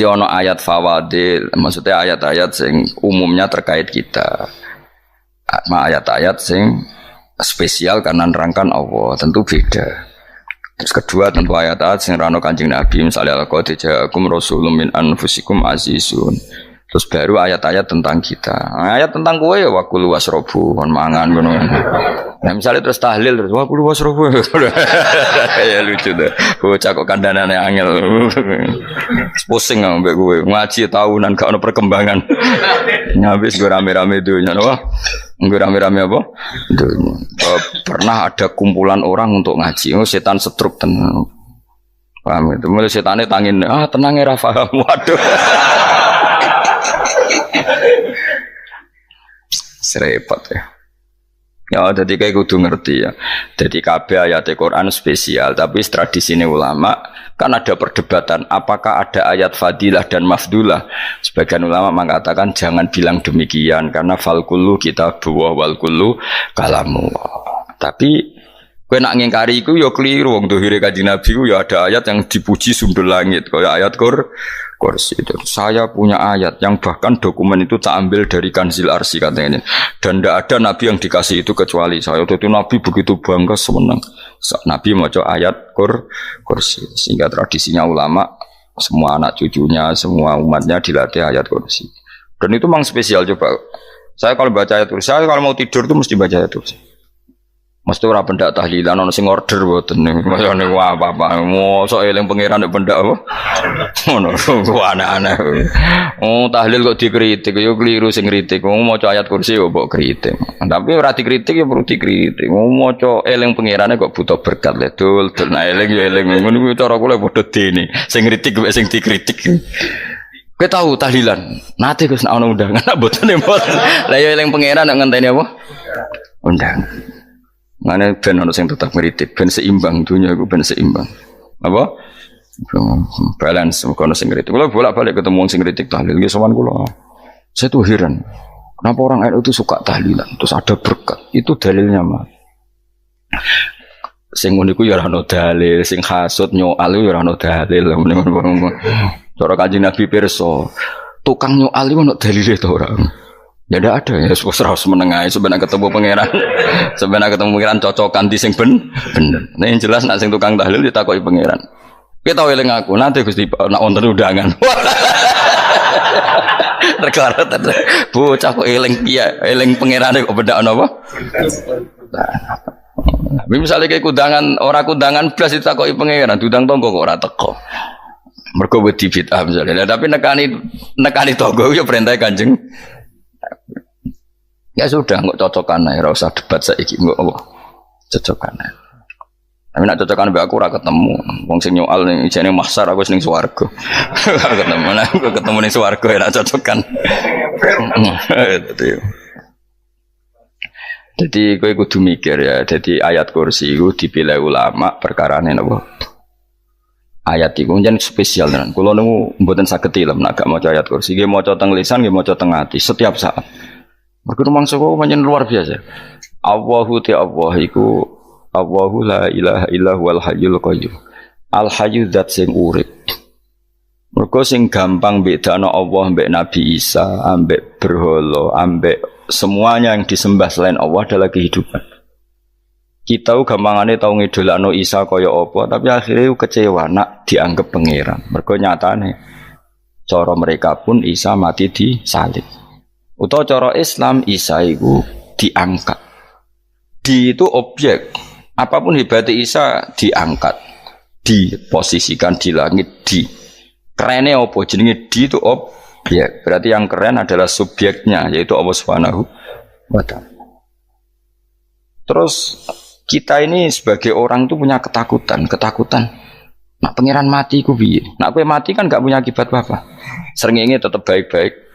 Di ono ayat fawadil, maksudnya ayat-ayat sing umumnya terkait kita. Ayat-ayat sing spesial karena nerangkan Allah, tentu beda. Terus kedua tentu ayat-ayat sing rano Kanjeng Nabi, misalnya laqad ja'akum rasulun min anfusikum azizun. Terus baru ayat-ayat tentang kita. Ayat tentang kowe ya wakulu wasrobu kon mangan ngono. Nah misalnya terus tahlil terus wakulu wasrobu. Ya lucu deh. Bocah kok kandhanane angel. Pusing ambek kowe. Ngaji tahunan gak ono perkembangan. Habis gue rame-rame dunya apa? Gue rame-rame apa? Dunya. Pernah ada kumpulan orang untuk ngaji. Oh setan setruk tenan. Paham itu. Mulai setane tangin, tenang ya paham. Waduh. Serepot ya. Ya, jadi kayak kudu ngerti ya. Jadi kabeh ayat Al-Quran spesial, tapi tradisi ulama kan ada perdebatan apakah ada ayat fadilah dan mafdulah. Sebagian ulama mengatakan jangan bilang demikian karena fal kullu kitabullah wal kullu kalamullah. Tapi kowe nak ngingkari iku ya keliru wong dohire Kanjeng Nabi ku ya ada ayat yang dipuji sundul langit kaya ayat Kursi itu. Saya punya ayat yang bahkan dokumen itu tak ambil dari Kanzil Arsy katanya. Dan tidak ada nabi yang dikasih itu kecuali saya. Itu nabi begitu bangga senang. Nabi maca ayat Kursi. Sehingga tradisinya ulama semua anak cucunya, semua umatnya dilatih ayat Kursi. Dan itu memang spesial coba. Saya kalau baca ayat Kursi, saya kalau mau tidur itu mesti baca ayat Kursi. Mesti ora pendak tahlilan ono sing order mboten niku apa-apa. Mosok eling pangeran nek pendak apa? Ngono ku aneh-aneh. Oh tahlil kok dikritik yo keliru sing kritik. Wong maca ayat Kursi yo mbok kritik. Tapi ora dikritik yo perlu dikritik. Wong maca eling pangerane kok butuh berkat le dul nah eling yo eling. Ngono kuwi cara kula padha dene. Sing kritik mek sing dikritik. Kowe tahu tahlilan? Nate Gus nek ono undangan mboten mboten. Lah yo eling pangeran nek ngenteni apa? Undangan. Mana ben ono sing tetap ngritik, ben seimbang dunia iku ben seimbang. Apa? Balance kono sing ngritik. Kula bolak-balik ketemu sing ngritik tahlil nggih sowan kula. Saya tuh heran. Kenapa orang NU itu suka tahlilan? Terus ada berkat. Itu dalilnya mah. Sing ngono iku ya ora ono dalil, sing hasud nyoal ya ora ono dalil. Cara Kanjeng Nabi pirsa, tukang nyoal iku ono dalile to ora? Ya tidak ada ya, serah menengahi sebenarnya ketemu pangeran, sebenarnya ketemu pangeran cocokan di sing bener. Nah yang jelas nak sing tukang tahlil ditakoki pangeran. Kita tahu eling aku nanti Gusti nak wonten undangan. Terkara bocah kok eling piye, eling pangerane kok bedak napa? Nah, misalnya kayak kudangan orang kudangan blas ditakoki pangeran, diundang tonggo kok ora teko. Mergo wedi bid'ah misalnya. Tapi nekani tonggo ya perintah Kanjeng. Ya sudah, nggak cocokan aja, ora usah debat saiki, nggak apa, cocokan aja. Tapi nak cocokan be aku ora ketemu, wong sing nyoal ning jane mahsyar aku ning swarga. Ora ketemu, aku ketemu ning swarga ya nak cocokan. Jadi kowe kudu mikir ya, jadi ayat Kursi itu dipilih ulama perkarane napa? Ayat iku njen spesial tenan. Kula niku mboten saged ilem nek gak maca ayat Kursi, nggih maca teng lisan, nggih maca teng ati setiap saat. Mergo mangsa kok pancen luar biasa. Allahu ta Allah iku Allahu la ilaha illa huwal hayyul qayyum. Al hayyu zat sing urip. Mergo sing gampang bedano Allah mbek Nabi Isa, ambek berhala, ambek semuanya yang disembah selain Allah adalah kehidupan. Kita gampangane tau ngidolakno Isa kaya apa, tapi akhirnya kecewa nak dianggap pangeran. Mergo nyatane cara mereka pun Isa mati di salib. Utawa cara Islam Isa itu diangkat. Di itu objek. Apapun hebatnya Isa diangkat, diposisikan di langit di. Kerennya apa? Jenenge di itu objek. Berarti yang keren adalah subjeknya yaitu Allah Subhanahu wa ta'ala. Terus kita ini sebagai orang itu punya ketakutan. Nak pangeran mati ku piye? Nak kowe mati kan gak punya akibat apa-apa. Srengenge tetap baik-baik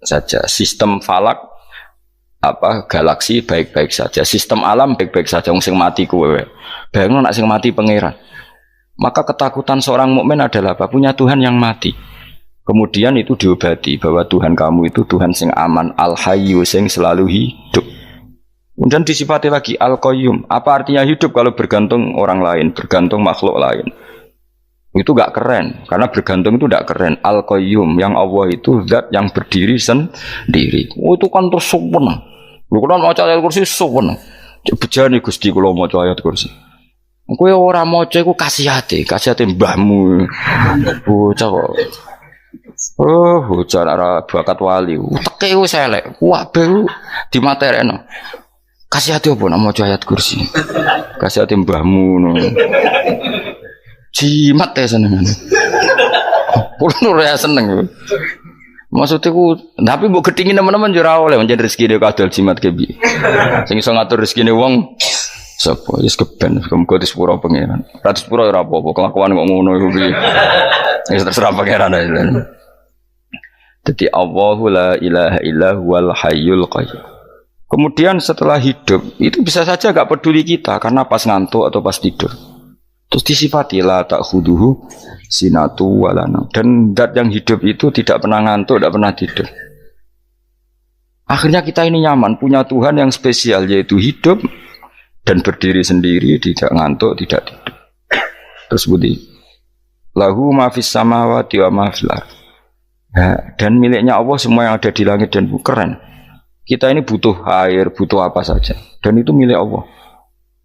saja. Sistem falak galaksi baik-baik saja. Sistem alam baik-baik saja. Wong sing mati kowe. Bayangno nak sing mati pangeran. Maka ketakutan seorang mukmin adalah apa? Punya Tuhan yang mati. Kemudian itu diobati bahwa Tuhan kamu itu Tuhan sing aman, al-hayyu sing selalu hidup. Kemudian disifati lagi al-qayyum. Apa artinya hidup kalau bergantung orang lain, bergantung makhluk lain? Itu gak keren, karena bergantung itu gak keren. Al-Qayyum, yang Allah itu zat yang berdiri sendiri. Oh, itu kan terus seneng. Lu kan maca ayat kursi seneng. Bejane Gusti kula maca ayat kursi. Kowe ora maca iku kasihate mbahmu. Bocah kok. Oh, bocah ora bakat wali. Teke wis elek. Kabeh dimaterekno. Kasihate opo nek maca ayat kursi? Kasihate mbahmu ngono. Jimat ya seneng. Kulo ora seneng. Maksudnya ku, tapi mbok gedhingi teman-teman yo ora oleh menjadi rezeki dhewe kadal jimat kebi. Sing iso ngatur rezekine wong sapa wis keben muga disepuro pangeran. Ra disepuro ora apa-apa, kelakuan kok ngono iku piye. Wis terserah pangeran ae. Dadi Allahu la ilaha illa huwal hayyul qayyum. Kemudian setelah hidup itu bisa saja gak peduli kita karena pas ngantuk atau pas tidur. Terus disifati la ta'khuduhu sinatu walana. Dan zat yang hidup itu tidak pernah ngantuk, tidak pernah tidur. Akhirnya kita ini nyaman, punya Tuhan yang spesial, yaitu hidup dan berdiri sendiri, tidak ngantuk, tidak tidur. Terus budi lahu ma fis samawati wa ma fil ardh. Dan miliknya Allah semua yang ada di langit dan bumi. Keren. Kita ini butuh air, butuh apa saja. Dan itu milik Allah.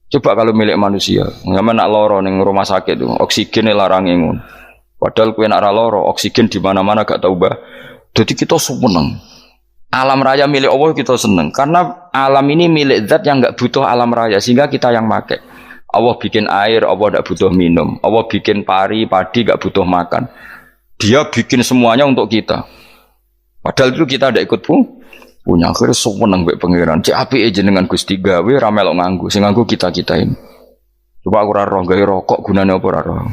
Coba kalau milik manusia, sama nak loro neng rumah sakit tuh, oksigennya larang ingun. Padahal kue nak loro, oksigen di mana-mana gak tahu bah. Jadi kita seneng. Alam raya milik Allah kita seneng, karena alam ini milik zat yang gak butuh alam raya, sehingga kita yang pakai. Allah bikin air, Allah gak butuh minum. Allah bikin padi gak butuh makan. Dia bikin semuanya untuk kita. Padahal itu kita gak ikut punya akhirnya seneng mbek pangeran. Cek apike jenengan Gusti gawe ra melok nganggo. Sing nganggo kita-kita ini. Coba aku ora roh gawe rokok gunane apa ora roh.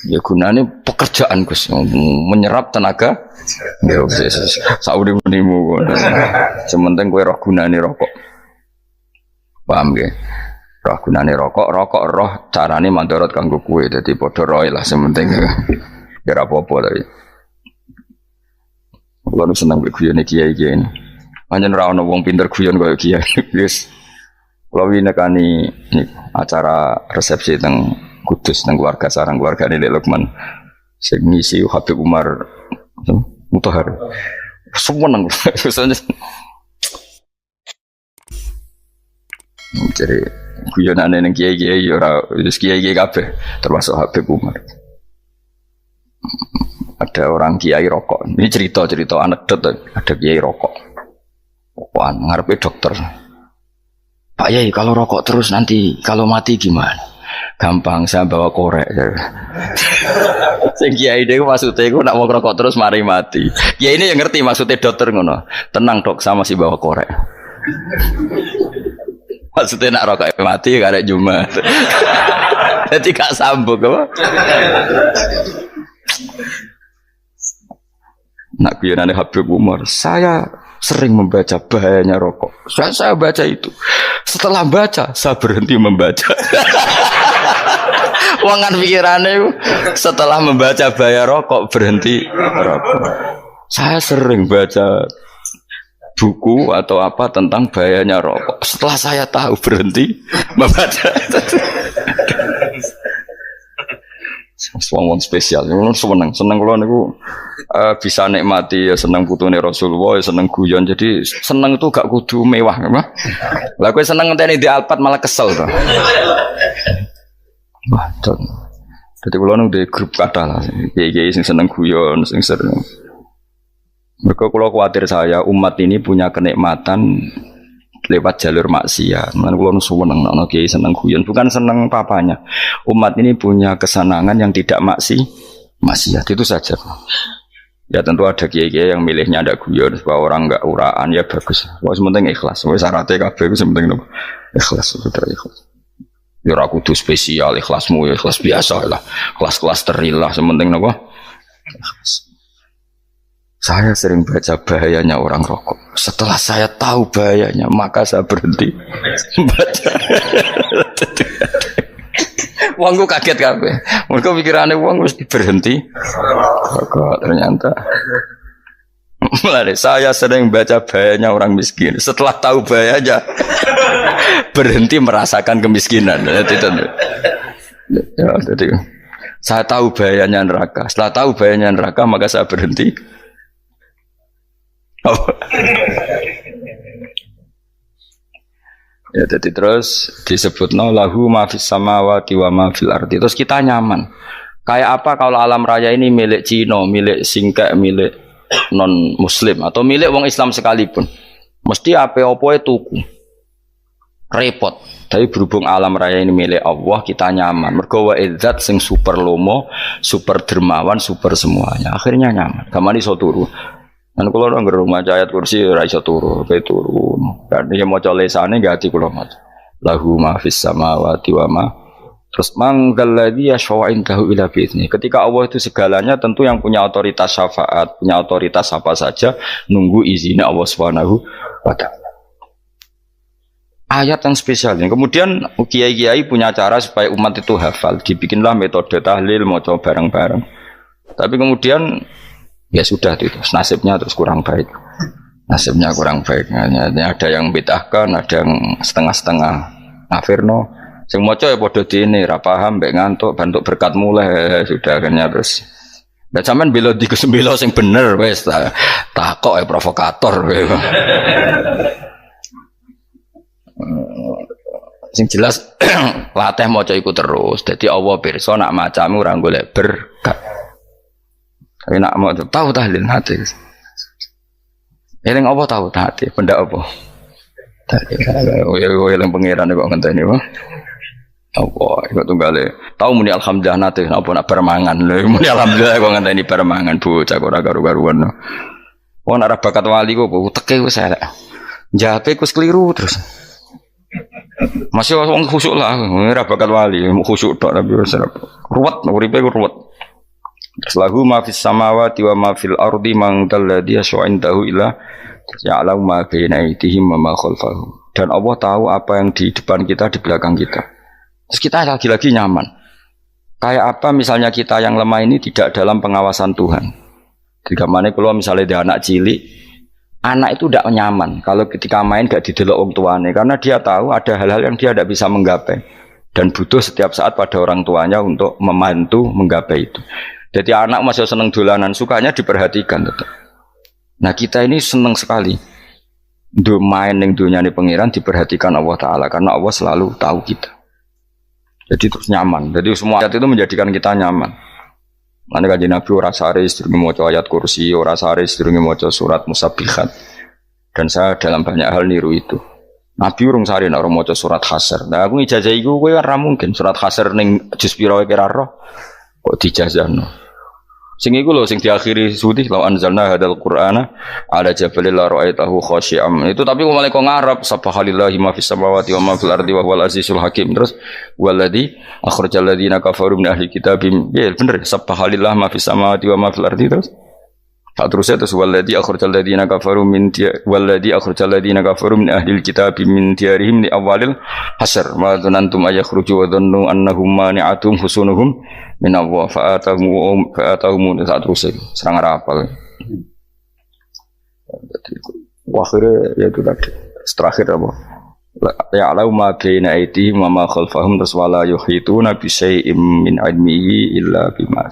Ya gunane pekerjaan Gus, menyerap tenaga. Ya wis saurip-uripmu. Sementing kowe roh gunane rokok. Paham nggih? Roh gunane rokok roh carane mandorot kanggo kowe. Dadi padha roe lah sementing. Ya ora apa-apa tapi. Kalau nu senang berguyon kiai ini, hanya nerawon wong pinter guyon kaya kiai. Yes, kalau ini nekani acara resepsi teng Kudus teng keluarga sarang keluarga ini Lukman, saya ngisi Habib Umar Mutahar, semua nang, misalnya, jadi guyonan neng kiai orang kiai kafe, termasuk Habib Umar. Ada orang kiai rokok. Ini cerita anekdot. Ada kiai rokok. Rokokan ngarepe dokter. Pak Yai, kalau rokok terus nanti kalau mati gimana? Gampang, saya bawa korek. Sing kiai dhewe maksudnya iku nak mau rokok terus mari mati. Kiai ini yang ngerti maksudnya dokter ngono. Tenang dok, sama si bawa korek. Maksudnya nak rokok mati gak ada Jumat. Jadi gak sambung apa? Nak kuyonane Habib Umar, saya sering membaca bahayanya rokok. Saya baca itu. Setelah baca, saya berhenti membaca. Wangan pikirannya setelah membaca bahaya rokok berhenti rokok. Saya sering baca buku atau apa tentang bahayanya rokok. Setelah saya tahu berhenti membaca. Wong spesial, seneng kalau niku bisa nikmati ya seneng putune Rasulullah, ya seneng guyon. Jadi seneng itu gak kudu mewah, mah. Lah kowe seneng ngenteni di Alphard malah kesel to. Wah, jadi kalau nu di grup kata lah, kiai sing seneng guyon, sing sering. Mereka kalau khawatir saya umat ini punya kenikmatan lewat jalur maksiat. Mana kalau seneng, anak kiai seneng guyon, bukan seneng papanya. Umat ini punya kesenangan yang tidak maksiat itu saja. Ya tentu ada kiai-kiai yang milihnya ada guyon supaya orang enggak uraan ya bagus. Wah sementing ikhlas. Wah syaratnya kabeh itu sementing ikhlas sudah ikhlas. Ya ora kudu spesial ikhlasmu ya ikhlas biasa lah. Kelas-kelas terilah sementing napa? Ikhlas. Saya sering baca bahayanya orang rokok. Setelah saya tahu bahayanya, maka saya berhenti baca. Wong ku kaget kabeh. Mergo pikirane wong wis berhenti rokok ternyata. Mulai saya sering baca bahayanya orang miskin. Setelah tahu bahayanya, berhenti merasakan kemiskinan. Jadi Saya tahu bahayanya neraka. Setelah tahu bahayanya neraka, maka saya berhenti. Oh. Ya, jadi terus disebut lahu ma fis samawati wa ma fil ardi. Terus kita nyaman. Kayak apa kalau alam raya ini milik Cina, milik Singkek, milik non Muslim atau milik wong Islam sekalipun. Mesti apa-apa tuku. Repot. Tapi berhubung alam raya ini milik Allah, kita nyaman. Mergo wa izzat sing super lomo, super dermawan, super semuanya. Akhirnya nyaman. Gamane iso turu. Dan kalau orang rumah ayat kursi raisa turu, kayak turun. Dan dia mau coba lesane gak hati kalau mat. Lahu ma fis samawati wa ma. Terus manggalladzi yashfa'u indahu ila bi'izni. Ketika Allah itu segalanya, tentu yang punya otoritas syafaat, punya otoritas apa saja, nunggu izinnya Allah Subhanahu wa Ta'ala. Ayat yang spesial. Kemudian kiai-kiai punya cara supaya umat itu hafal. Dibikinlah metode tahlil, mau coba bareng-bareng. Tapi kemudian ya sudah itu nasibnya terus kurang baik. Nasibnya kurang baik. Ada yang bid'ahkan, ada yang setengah-setengah. Afirno, sing maca ya padha dene, ra paham mbek ngantuk, bantuk berkat mulai sudah akhirnya terus. Dan sampean bela di kesembelo sing bener wis tak kok provokator. Sing jelas latih maca iku terus. Dadi Allah pirsa nak macamu ora golek berkat. Tapi nak mau tahu tahlil hati. Eling apa tahu hati? Benda apa? Yang pengiran kok ngenteni apa? Apa? Iku tunggale. Tahu muni alhamdulillah nate apa nak permangan. Muni alhamdulillah kok ngenteni permangan bocah ora karu-karuan. Wong ora bakat wali kok teke wis elek. Jape kus keliru terus. Masih wong khusuk lah, ora bakat wali, khusuk tok tapi wis ruwet, uripe ruwet. Lahu ma fis samawati wa ma fil ardi man dalladhi yash'indahu ila ya'lamu ma baina aydihim wa ma khalfahum. Dan Allah tahu apa yang di depan kita, di belakang kita. Terus kita lagi-lagi nyaman. Kayak apa misalnya kita yang lemah ini tidak dalam pengawasan Tuhan. Jika mana kalau misalnya dia anak cilik, anak itu tidak nyaman kalau ketika main gak didelok orang tuanya karena dia tahu ada hal-hal yang dia tidak bisa menggapai dan butuh setiap saat pada orang tuanya untuk membantu menggapai itu. Jadi anak masih seneng dolanan, sukanya diperhatikan tetap. Nah kita ini seneng sekali main yang dunia ini pengiran diperhatikan Allah Ta'ala karena Allah selalu tahu kita. Jadi terus nyaman. Jadi semua ayat itu menjadikan kita nyaman. Mana kajian Nabi ora sare sedurunge maca ayat kursi, ora sare sedurunge maca surat Musabbihat. Dan saya dalam banyak hal niru itu. Nabi urung sare nek ora maca surat Hasyr. Nah aku ijazah iku kowe ora mungkin surat Hasyr ning juz pira kira roh kok dijazahno. Sing iku lho sing diakhiri suti law anzalna hadzal qur'ana ala jabalil la ra'aitahu khashi'am. Itu tapi mulai kok ngarep subhanallahi ma fis samawati wa ma fil ardi wa huwal azizul hakim. Terus waladzi akhrajal ladzina kafaru min ahli kitab. Ya bener subhanallahi ma fis samawati wa ma fil ardi terus. Tak terusnya terus waladzi akhrajal ladzina kafaru min ahli kitab min diyarihim li awalil hasyr ma dzanantum ayakhruju wa dhannu annahum mani'atum husunuhum min Allah fa'atahum tak terusnya serang rapal. Akhirnya ya itu tadi terakhir apa? Ya'lamu ma baina aydihim wa ma khalfahum terus wala yuhituna bi syai'in min 'ilmihi illa bima.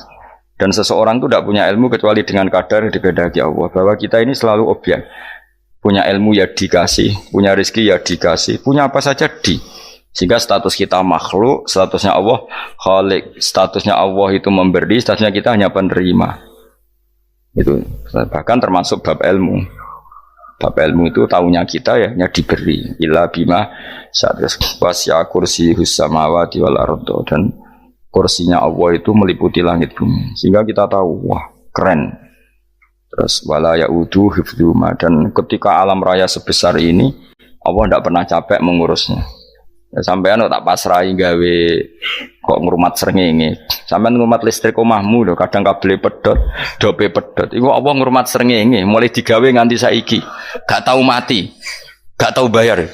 Dan seseorang itu tidak punya ilmu kecuali dengan kadar yang dikehendaki Allah. Bahwa kita ini selalu objek. Punya ilmu ya dikasih, punya rezeki ya dikasih, punya apa saja di. Sehingga status kita makhluk, statusnya Allah khalik, statusnya Allah itu memberi, statusnya kita hanya penerima. Itu bahkan termasuk bab ilmu. Bab ilmu itu tahunya kita ya hanya diberi. Illa bima wasya kursiyus samawati wal ardo dan kursinya Allah itu meliputi langit bumi sehingga kita tahu wah keren. Terus wala yaudu hifdzuma dan ketika alam raya sebesar ini Allah tidak pernah capek mengurusnya. Ya, sampean tak pasrahi gawe kok ngrumat srengenge. Sampean ngrumat listrik omahmu lho kadang kabel pedhot, dope pedhot. Iku Allah ngrumat srengenge mulai digawe nganti saiki. Gak tahu mati. Gak tahu bayar.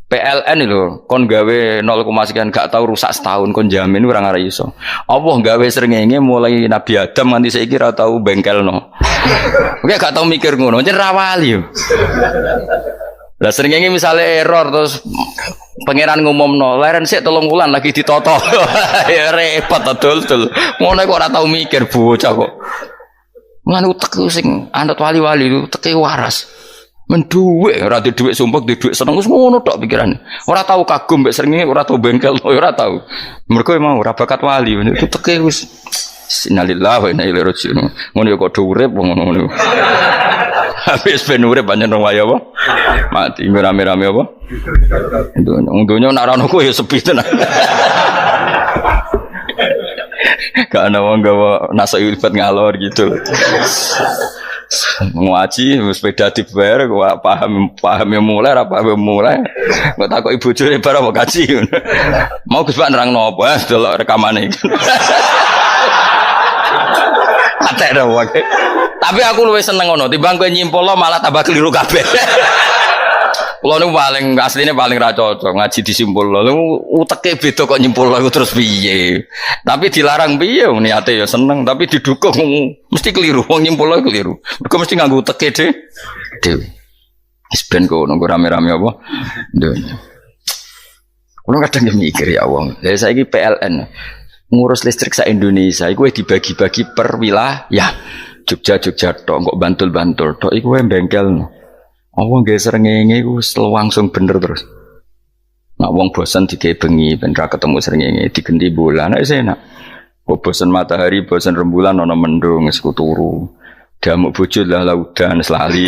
PLN lho kon gawe 0, sekian gak tahu rusak setahun kon jamin ora ngara iso. Allah gawe srengenge mulai Nabi Adam nganti saiki ora tahu bengkelno. Oke gak tahu mikir ngono, jen ra wali yo. Lah srengenge misale error terus Pangeran ngumumno, leren sik 3 wulan lagi ditoto. Ya repot dul. Ngono kok ora tau mikir bocah kok. Lan utek sing anut wali-wali uteke waras. Menduwe ora di dhuwit sumpek di dhuwit seneng wis ngono tok pikirane. Ora tau kagum mbek srengenge, ora tau bengkel, ora tau. Mergo emang ora bakat wali, uteke wis innalillahi wa inna ilaihi raji'un. Ngono ya kok urip ngono. Habis ben urip pancen waya apa? Mati rame-rame apa? Untunya nak rano kowe ya sepi tenan. Gak ana wong gawa nasa ilfat ngalor gitu. Ngaji sepeda dibayar kok paham yang mulai apa yang mulai. Kok takoki bojone bar apa kaji. Mau Gus Pak nerangno apa delok rekamane. Atek dah wae. Tapi aku luwih seneng ngono, timbang kowe nyimpulno malah tambah keliru kabeh. Kulo niku paling asline paling ra cocok ngaji disimpulno. Uteke beda kok nyimpulno iku terus piye. Tapi dilarang piye niate ya seneng, tapi didukung mesti keliru. Wong nyimpulno keliru. Mergo mesti nganggo uteke dhewe. Wis ben kono rame-rame apa? Dunya. Kulo kadang mikir ya wong. Lah saiki PLN ngurus listrik sa Indonesia iku dibagi-bagi per wilayah. Jogja tok, kok Bantul tok iku wae bengkel. Wong nggih srengenge iku langsung bener terus. Nak wong bosan digawe bengi ben ra ketemu srengenge digenti bulan nek enak. Kok bosan matahari, bosan rembulan ana mendung wis turu. Damuk bojo lah laudan selali.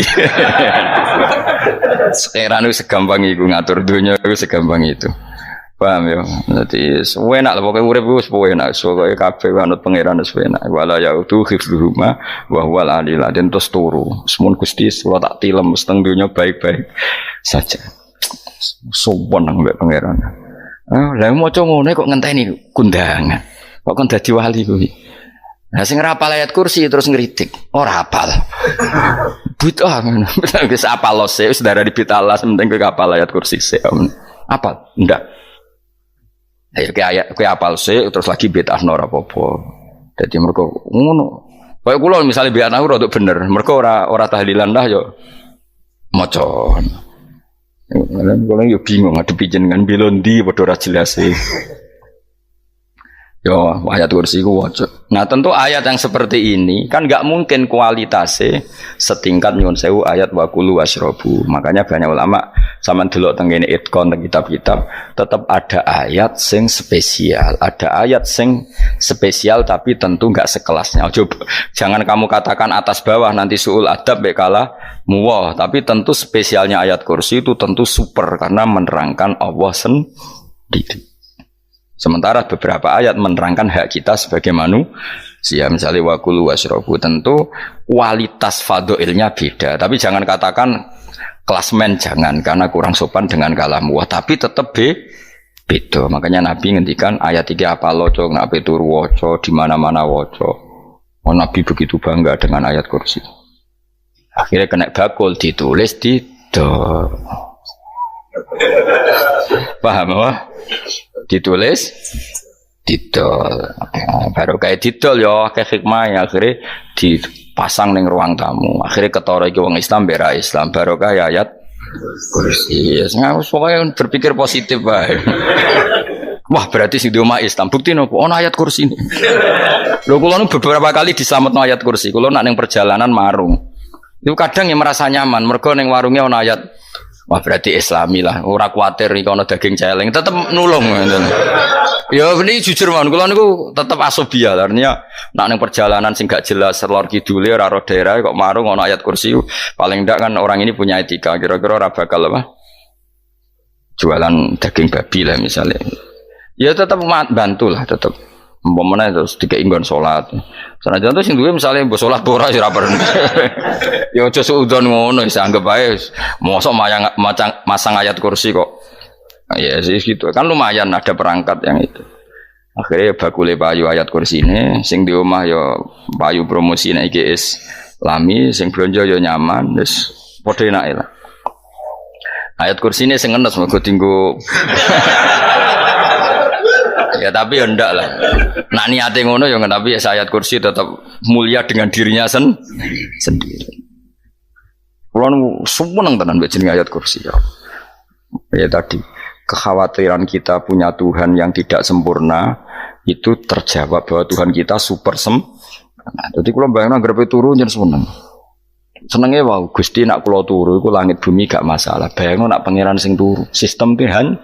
Sekarang itu segampang iku ngatur dunya iku segampang itu. Paham ya? Jadi enak lah pokoknya urip wis enak. Pokoke kabeh anut pangeran wis enak. Wala yautu hifdzuhuma wa huwal aliyul azim terus turu. Semun Gusti kula tak tilem seteng donya baik-baik saja. Sopan nang mbek pangeran. Lah maca ngene kok ngenteni kundangan. Kok kon dadi wali kuwi. Lah sing rapal ayat kursi terus ngritik. Ora hafal. Bid'ah ngono. Wis apal lose wis darah dibitalas penting kowe hafal ayat kursi sik. Apal? Ndak. Ayo kowe apal sik terus lagi bid'ah ora apa-apa. Dadi mergo ngono. Kaya kula misale biar aku rada bener, mergo ora tahlilan dah yo maca. Kula yo bingung ngadepi jenengan bilondi padha ora jelas e. Yo ayat kursi ku waca. Nah tentu ayat yang seperti ini kan enggak mungkin kualitasnya setingkat nyuwun sewu ayat wa kulu wasrobu. Makanya banyak ulama sampean delok teng kene itqon teng kitab-kitab tetap ada ayat sing spesial. Ada ayat sing spesial tapi tentu enggak sekelasnya. Coba jangan kamu katakan atas bawah nanti suul adab bekala muwah, tapi tentu spesialnya ayat kursi itu tentu super karena menerangkan Allah sendiri. Sementara beberapa ayat menerangkan hak kita sebagai manusia, misalnya wakulu wasrobu, tentu kualitas fadhilnya beda. Tapi jangan katakan klasmen, jangan karena kurang sopan dengan kalam wah. Tapi tetap beda. Makanya Nabi ngendikan ayat 3 apa loco, nabi turu woco, di mana-mana woco. Oh, Nabi begitu bangga dengan ayat kursi. Akhirnya kena bakul ditulis di paham apa? Ditulis didol. Baru kayak didol ya kayak hikmah ya akhirnya dipasang ning ruang tamu. Akhirnya ketara iki wong Islam bera Islam baru kayak ayat kursi. Yes, pokoknya berpikir positif bae. Wah berarti sing di omah Islam bukti nopo ono ayat kursi ini. Lho kula nu beberapa kali diselametno ayat kursi. Kula nak ning perjalanan marung. Itu kadang yang merasa nyaman mergo ning warunge ono ayat. Wah berarti Islami lah, ora kuatir iki ana daging celeng, tetep nulung ngoten. Ya ini jujur mawon, kula niku tetep asobia, artinya nek ning perjalanan sing gak jelas lor kidule ora ro daerah kok marung ana ayat kursi, paling ndak kan orang ini punya etika, kira-kira ora bakal apa? Jualan daging babi lah misalnya. Ya tetep bantu lah tetep. Umpamane terus dikek inggon salat. Senajan to sing duwe misale mbok salat ora ya ora perlu. Ya aja suudon ngono wis anggap ae mosok masang ayat kursi kok. Ya sih gitu. Kan lumayan ada perangkat yang itu. Akhirnya bakule payu ayat kursi ini sing di omah ya payu promosi nek iki Islami sing blonjo ya nyaman wis padha enake lah. Ayat kursi ini sing ngenes mergo tinggo ya tapi ya ndak lah. Nak niate ngono ya tapi ya ayat kursi tetap mulia dengan dirinya sendiri. Kulo seneng tenan mbek jeneng ayat kursi ya. Ya tadi kekhawatiran kita punya Tuhan yang tidak sempurna itu terjawab bahwa Tuhan kita super sempurna. Jadi kalau bayangin grepe turu jangan seneng. Senengnya wow, Gusti nak kula turu iku langit bumi gak masalah. Bayangno nak pangeran sing turu, sistem Tuhan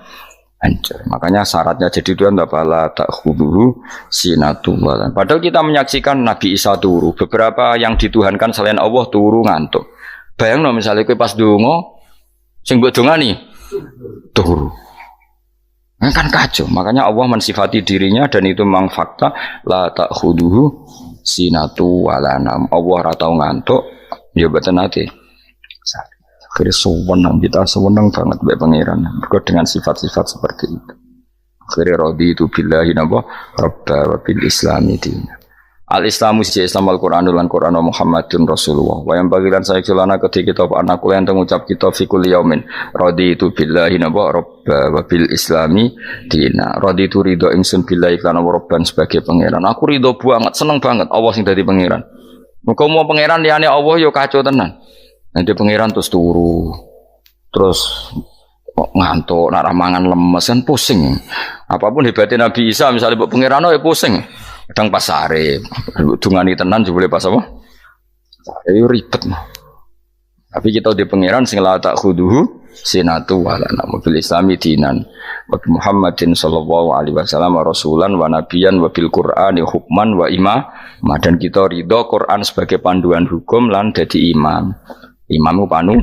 hancur. Makanya syaratnya jadi Tuhan tak khuduhu sinatu wa. Padahal kita menyaksikan Nabi Isa turu. Beberapa yang dituhankan selain Allah turu ngantuk. Bayangno misalnya kowe pas donga sing mbok dongani turu. Kan kacau. Makanya Allah mensifati dirinya dan itu memang fakta la ta'khuduhu sinatu walanam. Allah ora tau ngantuk, ya boten nate. Akhirnya sewenang kita sewenang banget mbek pangeran. Mergo dengan sifat-sifat seperti itu. Akhirnya raditu billahi napa rabba wa bil islami din. Al-Islamu siji Islam Al-Qur'an lan Qur'an Muhammadun Rasulullah. Wa yang bagilan saya celana ketika kita anak kula yang mengucap kita fi kulli yaumin raditu billahi napa rabba wa bil islami dina. Raditu ridho ingsun billahi lan rabban sebagai pangeran. Aku ridho banget, seneng banget Allah sing dadi pangeran. Muga mau pangeran liyane Allah yo kacau tenan. Nanti pangeran terus turu. Terus ngantuk, nak mangan lemes kan pusing. Apapun hebatnya Nabi Isa misalnya buat pangeran ya pusing. Kadang pas sare, dungani tenan juga boleh pas apa? Itu ribet mah. Tapi kita di pangeran sing la ta'khuduhu sinatu wa la mobil islami dinan. Wa Muhammadin sallallahu alaihi wasallam rasulan wa nabiyan wa bil Qur'ani hukman wa imam. Dan kita ridho Quran sebagai panduan hukum lan dadi imam. Imam panu